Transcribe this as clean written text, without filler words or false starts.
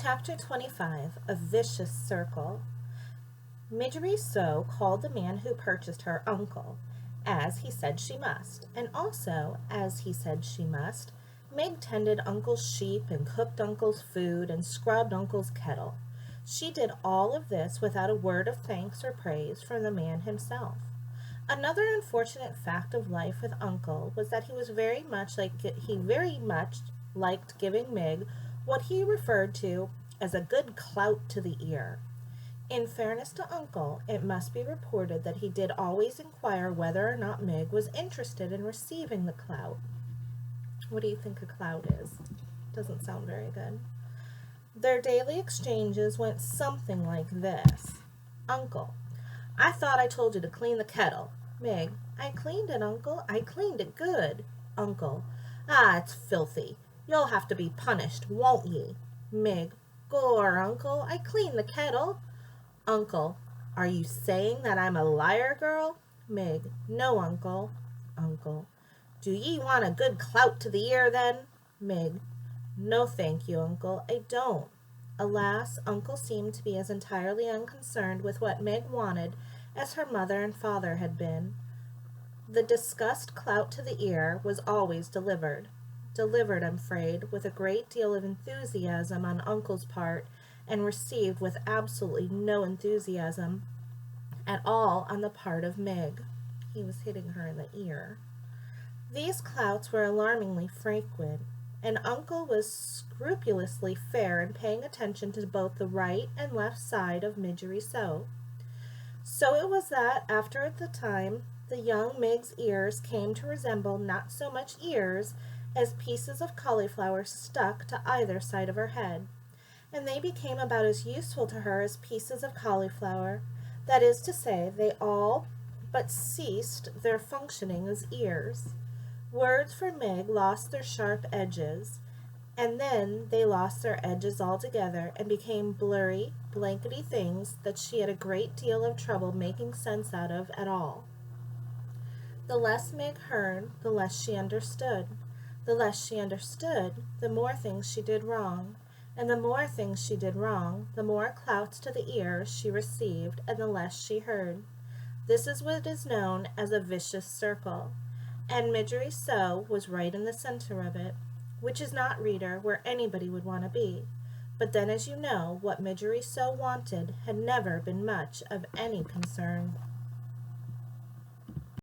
Chapter 25, A Vicious Circle. Midgery So called the man who purchased her uncle, as he said she must, and also, as he said she must, Meg tended uncle's sheep and cooked uncle's food and scrubbed uncle's kettle. She did all of this without a word of thanks or praise from the man himself. Another unfortunate fact of life with Uncle was that he very much liked giving Meg what he referred to as a good clout to the ear. In fairness to Uncle, it must be reported that he did always inquire whether or not Meg was interested in receiving the clout. What do you think a clout is? Doesn't sound very good. Their daily exchanges went something like this. Uncle: I thought I told you to clean the kettle. Meg: I cleaned it, Uncle. I cleaned it good. Uncle: Ah, it's filthy. You'll have to be punished, won't ye? Meg: Gore, Uncle, I cleaned the kettle. Uncle: Are you saying that I'm a liar, girl? Meg: No, Uncle. Uncle: Do ye want a good clout to the ear, then? Meg: No, thank you, Uncle, I don't. Alas, Uncle seemed to be as entirely unconcerned with what Meg wanted as her mother and father had been. The discussed clout to the ear was always delivered. Delivered, I'm afraid, with a great deal of enthusiasm on Uncle's part, and received with absolutely no enthusiasm at all on the part of Meg. He was hitting her in the ear. These clouts were alarmingly frequent, and Uncle was scrupulously fair in paying attention to both the right and left side of Midgery So. So it was that, after the time, the young Meg's ears came to resemble not so much ears as pieces of cauliflower stuck to either side of her head, and they became about as useful to her as pieces of cauliflower. That is to say, they all but ceased their functioning as ears. Words for Meg lost their sharp edges, and then they lost their edges altogether and became blurry, blankety things that she had a great deal of trouble making sense out of at all. The less Meg heard, the less she understood. The less she understood, the more things she did wrong, and the more things she did wrong, the more clouts to the ear she received, and the less she heard. This is what is known as a vicious circle, and Midgery So was right in the center of it, which is not, reader, where anybody would want to be. But then, as you know, what Midgery So wanted had never been much of any concern.